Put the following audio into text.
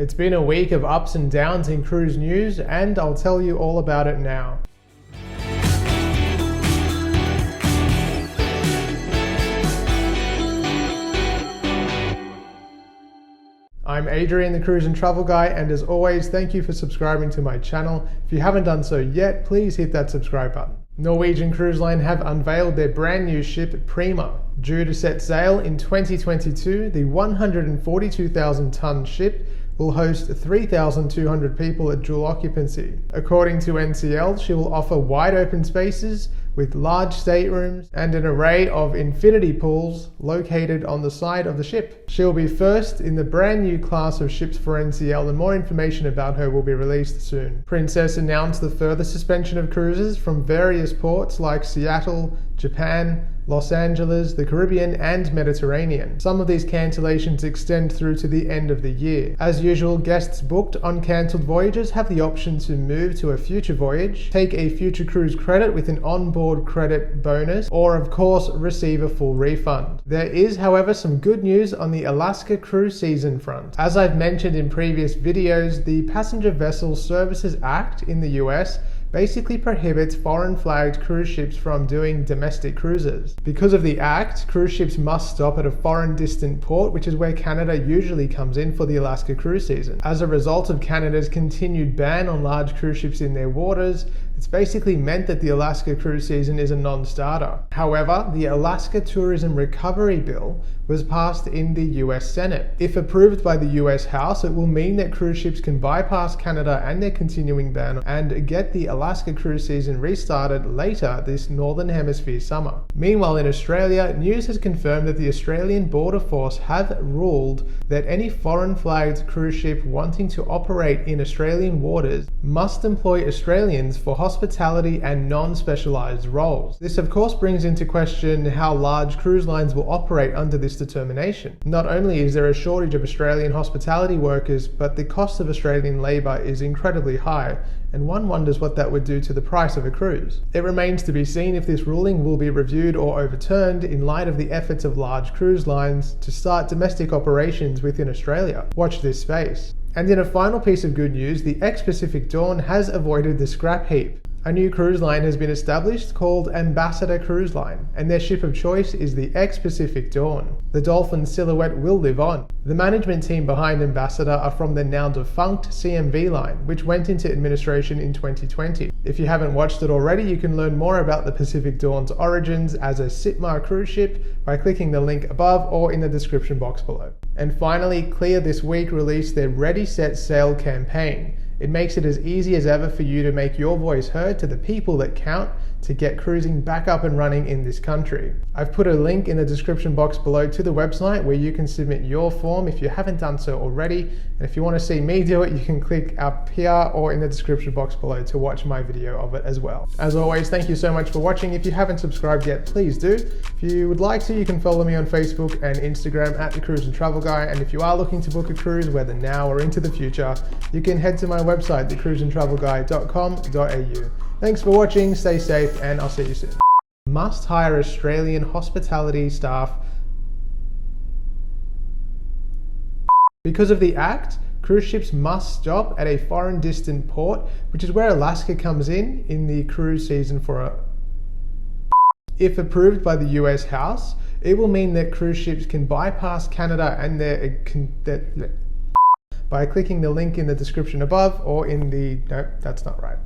It's been a week of ups and downs in cruise news, and I'll tell you all about it now. I'm Adrian, the Cruise and Travel Guy, and as always, thank you for subscribing to my channel. If you haven't done so yet, please hit that subscribe button. Norwegian Cruise Line have unveiled their brand new ship, Prima. Due to set sail in 2022, the 142,000-ton ship will host 3,200 people at dual occupancy. According to NCL, she will offer wide open spaces with large staterooms and an array of infinity pools located on the side of the ship. She'll be first in the brand new class of ships for NCL, and more information about her will be released soon. Princess announced the further suspension of cruises from various ports like Seattle, Japan, Los Angeles, the Caribbean and Mediterranean. Some of these cancellations extend through to the end of the year. As usual, guests booked on cancelled voyages have the option to move to a future voyage, take a future cruise credit with an onboard credit bonus, or of course receive a full refund. There is, however, some good news on the Alaska cruise season front. As I've mentioned in previous videos, the Passenger Vessel Services Act in the US basically prohibits foreign flagged cruise ships from doing domestic cruises. Because of the act, cruise ships must stop at a foreign distant port, which is where Canada usually comes in for the Alaska cruise season. As a result of Canada's continued ban on large cruise ships in their waters, it's basically meant that the Alaska cruise season is a non-starter. However, the Alaska Tourism Recovery Bill was passed in the US Senate. If approved by the US House, it will mean that cruise ships can bypass Canada and their continuing ban and get the Alaska cruise season restarted later this Northern Hemisphere summer. Meanwhile, in Australia, news has confirmed that the Australian Border Force have ruled that any foreign flagged cruise ship wanting to operate in Australian waters must employ Australians for hospitality and non-specialized roles. This of course brings into question how large cruise lines will operate under this determination. Not only is there a shortage of Australian hospitality workers, but the cost of Australian labour is incredibly high, and one wonders what that would do to the price of a cruise. It remains to be seen if this ruling will be reviewed or overturned in light of the efforts of large cruise lines to start domestic operations within Australia. Watch this space. And in a final piece of good news, the ex-Pacific Dawn has avoided the scrap heap. A new cruise line has been established called Ambassador Cruise Line, and their ship of choice is the ex-Pacific Dawn. The dolphin silhouette will live on. The management team behind Ambassador are from the now defunct CMV line, which went into administration in 2020. If you haven't watched it already, you can learn more about the Pacific Dawn's origins as a Sitmar cruise ship by clicking the link above or in the description box below. And finally, Clear this week released their Ready Set Sail campaign. It makes it as easy as ever for you to make your voice heard to the people that count to get cruising back up and running in this country. I've put a link in the description box below to the website where you can submit your form if you haven't done so already. And if you want to see me do it, you can click up here or in the description box below to watch my video of it as well. As always, thank you so much for watching. If you haven't subscribed yet, please do. If you would like to, you can follow me on Facebook and Instagram at the Cruise and Travel Guy. And if you are looking to book a cruise, whether now or into the future, you can head to my website, thecruiseandtravelguy.com.au. Thanks for watching, stay safe, and I'll see you soon. Must hire Australian hospitality staff. Because of the act, cruise ships must stop at a foreign distant port, which is where Alaska comes in the cruise season for a... If approved by the US House, it will mean that cruise ships can bypass Canada and their... by clicking the link in the description above or in the... No, that's not right.